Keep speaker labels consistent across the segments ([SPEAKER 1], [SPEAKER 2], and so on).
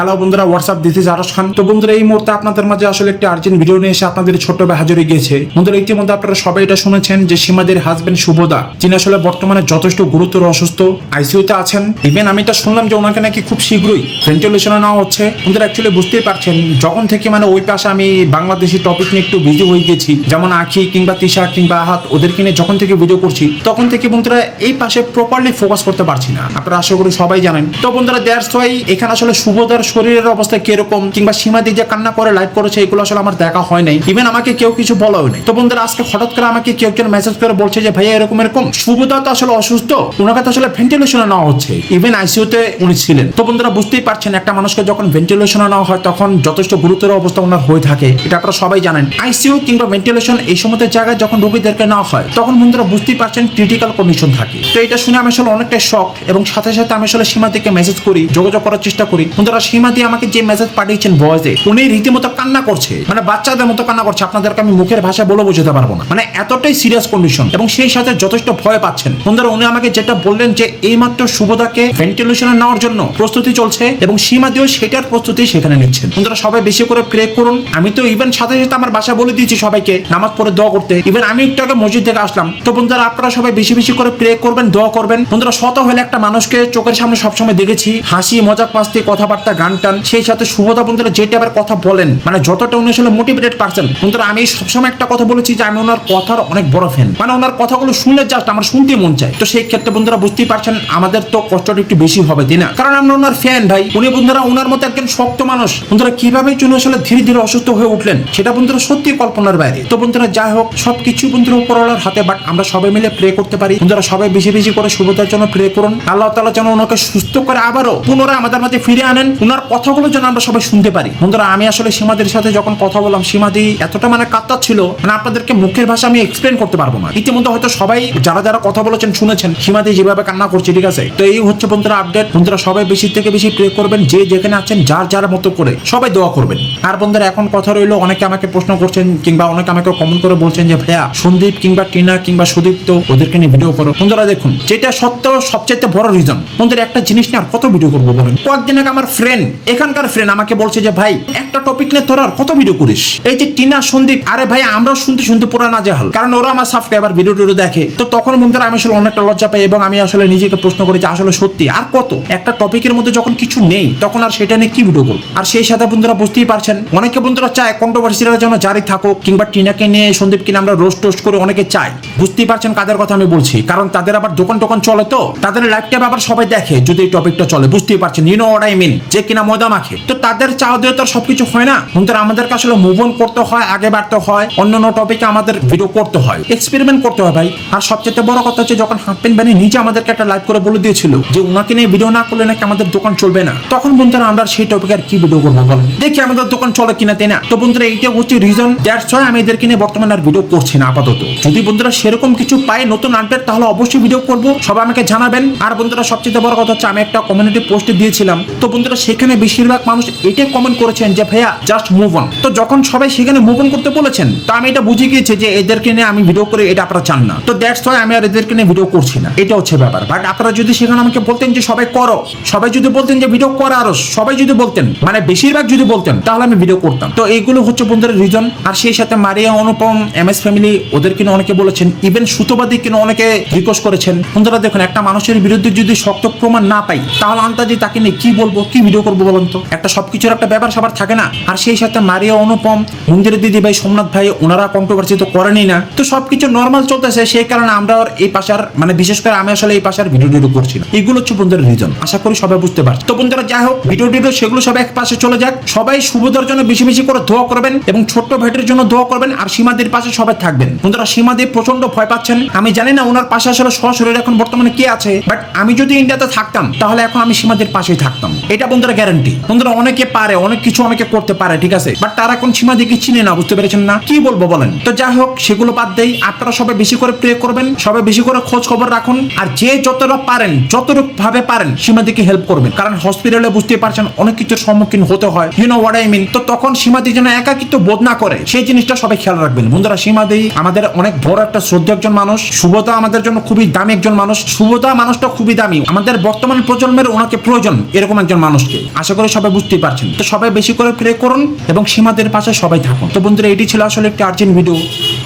[SPEAKER 1] Hello বন্ধুরা, WhatsApp this is আরশ খান। তো বন্ধুরা, এই মুহূর্তে আপনাদের মাঝে আসলে একটি আর্জেন্ট ভিডিও নিয়ে এসে আপনাদের ছোট্ট ভাই হাজির হয়ে গিয়েছে। বন্ধুরা, ইতিমধ্যে আপনারা সবাই এটা শুনেছেন যে সীমাদের হাজবেন্ড শুভদা, যিনি আসলে বর্তমানে যথেষ্ট গুরুতর অসুস্থ, আইসিইউতে আছেন। ইভেন আমি এটা শুনলাম যে ওনাকে নাকি খুব শীঘ্রই ভেন্টিলেশনে নেওয়া হচ্ছে। বন্ধুরা, অ্যাকচুয়ালি বুঝতেই পারছেন, যখন থেকে ওই পাশে আমি বাংলাদেশি টপিক নিয়ে একটু বিজি হয়ে গেছি, যেমন আখি কিংবা তিশা কিংবা আহাত, ওদেরকে নিয়ে যখন থেকে ভিডিও করছি তখন থেকে বন্ধুরা এই পাশে প্রপারলি ফোকাস করতে পারছি না। আপনারা আশা করি সবাই জানেন। তো বন্ধুরা, দ্যাটস ওয়াই এখানে আসলে শুভদার শরীরের অবস্থা কিরকম কিংবা সীমাদি যে কান্না করে লাইভ করেছে এগুলো আসলে আমার দেখা হয় নাই। ইভেন আমাকে কেউ কিছু বলাও নেই। তো বন্ধুরা, আজকে হঠাৎ করে আমাকে কেউ একজন মেসেজ করে বলছে যে ভাইয়া এরকম শুভদা তো আসলে অসুস্থ, ওনাকে তো আসলে ভেন্টিলেশনে নেওয়া হচ্ছে, ইভেন আইসিইউতে উনি ছিলেন। তো বন্ধুরা, বুঝতেই পারছেন একটা মানুষকে যখন ভেন্টিলেশনে নেওয়া হয় তখন যথেষ্ট গুরুতর অবস্থা ওনার হয়ে থাকে, এটা আপনারা সবাই জানেন। আইসিইউ কিংবা ভেন্টিলেশন এই সমস্ত জায়গায় যখন রোগীদেরকে নেওয়া হয় তখন বন্ধুরা বুঝতেই পারছেন ক্রিটিক্যাল কন্ডিশন থাকে। তো এটা শুনে আমি আসলে অনেকটাই শক, এবং সাথে সাথে আমি আসলে সীমাদিকে মেসেজ করি, যোগাযোগ করার চেষ্টা করি। বন্ধুরা, সীমাদি আমাকে যে মেসেজ পাঠিয়েছেন ভয়েসে, উনি রীতিমতো কান্না করছে, বাচ্চাদের মতো কান্না করছে। আপনাদেরকে আমি মুখের ভাষা বলে বোঝাতে পারবো না, এতটাই সিরিয়াস কন্ডিশন, এবং সেই সাথে যথেষ্ট ভয় পাচ্ছেন। বন্ধুরা, উনি আমাকে যেটা বললেন যে এইমাত্র শুভদাকে ভেন্টিলেশনে নেওয়ার জন্য প্রস্তুতি চলছে, এবং সীমাদিও সেটার প্রস্তুতি সেখানে নিচ্ছেন। বন্ধুরা, সবাই বেশি করে প্রে করুন। আমি তো ইভেন সাথে সাথে আমার বাসা বলে দিয়েছি সবাইকে নামাজ পড়ে দোয়া করতে। ইভেন আমি একটু আগে মসজিদ থেকে আসলাম। তো বন্ধুরা, আপনারা সবাই বেশি বেশি করে প্রে করবেন, দোয়া করবেন। বন্ধুরা, শত হলে একটা মানুষকে চোখের সামনে সবসময় দেখেছি, হাসি মজাক মাস্তি কথাবার্তা গান টান, সেই সাথে শুভদা বন্ধুরা যেটা আবার কথা বলেন, যতটা উনি আসলে মোটিভেটেড পারছেন। বন্ধুরা, আমি সবসময় একটা কথা বলেছি যে আমি ওনার কথার অনেক বড় ফ্যান, ওনার কথাগুলো শুনলে জাস্ট আমার শুনতে মন চায়। তো সেই ক্ষেত্রে বন্ধুরা বুঝতেই পারছেন আমাদের তো কষ্টটা একটু বেশি হবে, তাই না? কারণ আমরা ওনার ফ্যান ভাই। উনি বন্ধুরা ওনার মতো একজন শক্ত মানুষ, বন্ধুরা কিভাবে জন্য আসলে ধীরে ধীরে অসুস্থ হয়ে উঠলেন সেটা বন্ধুরা সত্যি কল্পনার বাইরে। তো বন্ধুরা, যাই হোক, সবকিছু বন্ধুরা উপরওয়ালার হাতে, বাট আমরা সবাই মিলে প্রে করতে পারি। বন্ধুরা, সবাই বেশি বেশি করে শুভদার জন্য প্রে করুন। আল্লাহ তাআলা যেন ওনাকে সুস্থ করে আবারও পুনরায় আমাদের মাঝে ফিরে আনেন, ওনার কথাগুলো যেন আমরা সবাই শুনতে পারি। বন্ধুরা, আমি আসলে সীমাদির সাথে যখন কথা বললাম, সীমাদি এতটা কাঁদছিল, আপনাদেরকে মুখের ভাষা আমি এক্সপ্লেন করতে পারবো না। ইতিমধ্যে হয়তো সবাই যারা যারা কথা বলেছেন শুনেছেন সীমাদি যেভাবে কান্না করছে, ঠিক আছে? তো এই হচ্ছে বন্ধুরা আপডেট। বন্ধুরা, সবাই বেশি থেকে বেশি প্রে করবেন, যে যেখানে আছেন যার যার মতো করে সবাই দোয়া করবেন। আর বন্ধুরা, এখন কথা রইলো, অনেকে আমাকে প্রশ্ন করছেন কিংবা অনেকে আমাকে কমেন্ট করে বলছেন যে ভাইয়া সন্দীপ কিংবা টিনা কিংবা সুদীপ তো ওদেরকে নিয়ে ভিডিও করো। বন্ধুরা দেখুন, যেটা সত্য সবচেয়ে বড় রিজন, বন্ধুরা একটা জিনিস নিয়ে আর কত ভিডিও করবো বলেন? কয়েকদিন আগে আমার ফ্রেন্ড, এখানকার ফ্রেন্ড আমাকে বলছে যে ভাই একটা টপিক নিয়ে তোর আর কত ভিডিও করিস? এই যে টিনা সন্দীপ, আরে ভাই আমরাও শুনতে শুনতে পুরো নাজেহাল, কারণ ওরা আমার সাবস্ক্রাইবার, ভিডিও টিডিও দেখে। তো তখন বন্ধুরা আমি আসলে অনেকটা লজ্জা পাই, এবং আমি আসলে নিজেকে প্রশ্ন করি যে আসলে সত্যি আর কত? একটা টপিকের মধ্যে যখন কিছু নেই তখন আর সেটা নিয়ে কি ভিডিও করবো? আর সেই সাথে বন্ধুরা বুঝতেই পারছেন অনেকে বন্ধুরা চায় কন্ট্রোভার্সিটা যেন জারি থাকুক, কিংবা টিনাকে নিয়ে সন্দীপকে নিয়ে আমরা রোস্ট করে অনেকে চায়। বুঝতেই পারছেন কাদের কথা আমি বলছি, কারণ তাদের আবার দোকান চলে, তো তাদের লাইভটা আবার সবাই দেখে যদি এই টপিকটা চলে। বুঝতেই পারছেন, you know what I mean, যে কিনা ময়দা মাখে। তো তাদের চাওয়া দিয়ে তো সবকিছু হয় না বন্ধুরা, আমাদেরকে আসলে মুভ অন করতে হয়, আগে বাড়তে হয়, অন্যান্য টপিকে আমাদের ভিডিও করতে হয়, এক্সপেরিমেন্ট করতে হয় ভাই। আর সবচেয়ে বড় কথা হচ্ছে যখন হাফপেন বানি নিজে আমাদেরকে একটা লাইভ করে বলে দিয়েছিল যে উনাকে নিয়ে ভিডিও না করলে নাকি আমাদের দোকান চলবে না, তখন বন্ধুরা আমরা সেই টপিকে আর কি ভিডিও করবো বলেন? দেখি আমাদের দোকান চলে কিনা, তাই না? তো বন্ধুরা, এইটা হচ্ছে রিজন, দ্যাটস ওয়াই আমি এদেরকে নিয়ে বর্তমানে আর ভিডিও করছি না আপাতত। যদি বন্ধুরা সেরকম কিছু পাই নতুন আপডেট, তাহলে অবশ্যই ভিডিও করব, সবাই আমাকে জানাবেন। আর বন্ধুরা, সবচেয়ে বড় কথা হচ্ছে আমি একটা কমিউনিটি পোস্ট দিয়েছিলাম, তো বন্ধুরা সেখানে বেশিরভাগ মানুষ এটাই কমেন্ট করেছেন যে ভাইয়া জাস্ট মুভ অন। তো যখন সবাই সেখানে মুভ অন করতে বলেছেন, তো আমি এটা বুঝে গিয়েছি যে এদেরকে নিয়ে আমি ভিডিও করে এটা আপনারা চান না। তো দ্যাটস ওয়াই আমি আর এদেরকে নিয়ে ভিডিও করছি না, এটা হচ্ছে ব্যাপার। বাট আপনারা যদি সেখানে আমাকে বলতেন যে সবাই করো, সবাই যদি বলতেন যে ভিডিও করা, আরো সবাই যদি বলতেন, বেশিরভাগ যদি বলতেন, তাহলে আমি ভিডিও করতাম। তো এইগুলো হচ্ছে বন্ধুরা রিজন। আর সেই সাথে মারিয়া, অনুপম, এমএস ফ্যামিলি, ওদের কিনা অনেকে বলেছেন, ইভেন সুতোবাদী কিনা অনেকে রিকোয়েস্ট করেছেন। বন্ধুরা দেখুন, একটা মানুষের বিরুদ্ধে যদি শক্ত প্রমাণ না পাই, তাহলে আন্তাজি তাকে নিয়ে কি বলবো, কি ভিডিও করবো বলেন তো? একটা সবকিছুর একটা ব্যাপার সবার থাকে না। আর সেই সাথে মারিয়া, অনুপম, মন্দিরের দিদি ভাই, সোমনাথ ভাই, ওনারা কন্ট্রোভার্সি তো করেনই না। তো সবকিছু নর্মাল চলতেছে, সেই কারণে আমরা এই পাশার বিশেষ করে আমি আসলে এই পাশার ভিডিও করছি না। এগুলো হচ্ছে বন্ধুরা রিজন, আশা করি সবাই বুঝতে পারছে। তো বন্ধুরা, যাই হোক, ভিডিও সেগুলো সবাই এক পাশে চলে যাক। সবাই শুভদার জন্য বেশি বেশি করে দোয়া করবেন, এবং ছোট্ট ভাইটির জন্য দোয়া করবেন। আর সীমাদের পাশে সবাই থাকবেন। বন্ধুরা, সীমাদি প্রচন্ড ভয় পাচ্ছেন, আমি জানি না ওনার পাশে আসলে সশরীরে এখন বর্তমানে কে আছে, বাট আমি যদি ইন্ডিয়াতে থাকতাম তাহলে এখন আমি সীমাদের পাশেই থাকতাম, এটা বন্ধুরা গ্যারান্টি। বন্ধুরা, অনেকে পারে, অনেক কিছু অনেকে করতে পারে, ঠিক আছে, বাট তারা এখন সীমাদিকে চিনে না, বুঝতে পেরেছেন না? কি বলবো বলেন? তো যাই হোক, সেগুলো বাদ দেই। আপনারা সবাই বেশি করে প্রে করবেন, সবাই বেশি করে খোঁজ খবর রাখুন, আর যে যতটা পারেন, যতটুকু ভাবে পারেন সীমাদিকে হেল্প করবেন, কারণ হসপিটালে বুঝতে পারছেন অনেক কিছুর সম্মুখীন হতে হয়, you know what I mean. তো তখন সীমাদি যেন একাকিত্ব বোধ না করে, সেই জিনিসটা সবাই খেয়াল রাখবেন। বন্ধুরা, সীমাদি আমাদের অনেক বড় একটা শ্রদ্ধা একজন মানুষ, শুভদা আমাদের জন্য খুবই দামি একজন মানুষ, শুভদা মানুষটা খুবই দামি, আমাদের বর্তমান প্রজন্মের ওনাকে প্রয়োজন এরকম একজন মানুষকে। আশা করি সবাই বুঝতেই পারছেন। তো সবাই বেশি করে প্রে করুন এবং সীমাদের পাশে সবাই থাকুন। তো বন্ধুরা এটি ছিল আসলে একটি আর্জেন্ট ভিডিও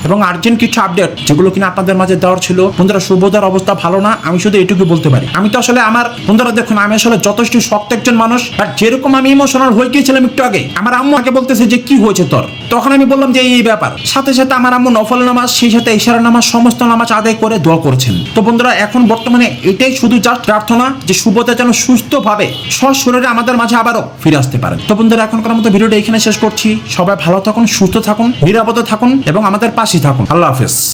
[SPEAKER 1] এবং আর্জেন্ট কিছু আপডেট যেগুলো কিনা আপনাদের মাঝে দেওয়ার ছিল। বন্ধুরা শুভদার অবস্থা ভালো না, আমি শুধু এটুকু বলতে পারি। আমি তো আসলে আমার বন্ধুরা দেখুন, আমি আসলে যথেষ্ট শক্ত একজন মানুষ, আর যেরকম আমি ইমোশনাল হয়ে গিয়েছিলাম একটু আগে, আমার আম্মু আগে বলতেছে যে কি হয়েছে তোর, তখন আমি বললাম যে এই ব্যাপার। সাথে সাথে আমার আম্মু নফল নামাজ, সেই সাথে ইশারা নামাজ, সমস্ত নামাজ আদায় করে দোয়া করেছেন। তো বন্ধুরা এখন বর্তমানে এটাই শুধু জাস্ট প্রার্থনা যে শুভদা যেন সুস্থভাবে সশরীরে আমাদের মাঝে আবারও ফিরে আসতে পারেন। তো বন্ধুরা এখনকার মতো ভিডিওটা এখানে শেষ করছি। সবাই ভালো থাকুন, সুস্থ থাকুন, নিরাপদে থাকুন এবং আমাদের পাশে থাকুন। আল্লাহ হাফেজ।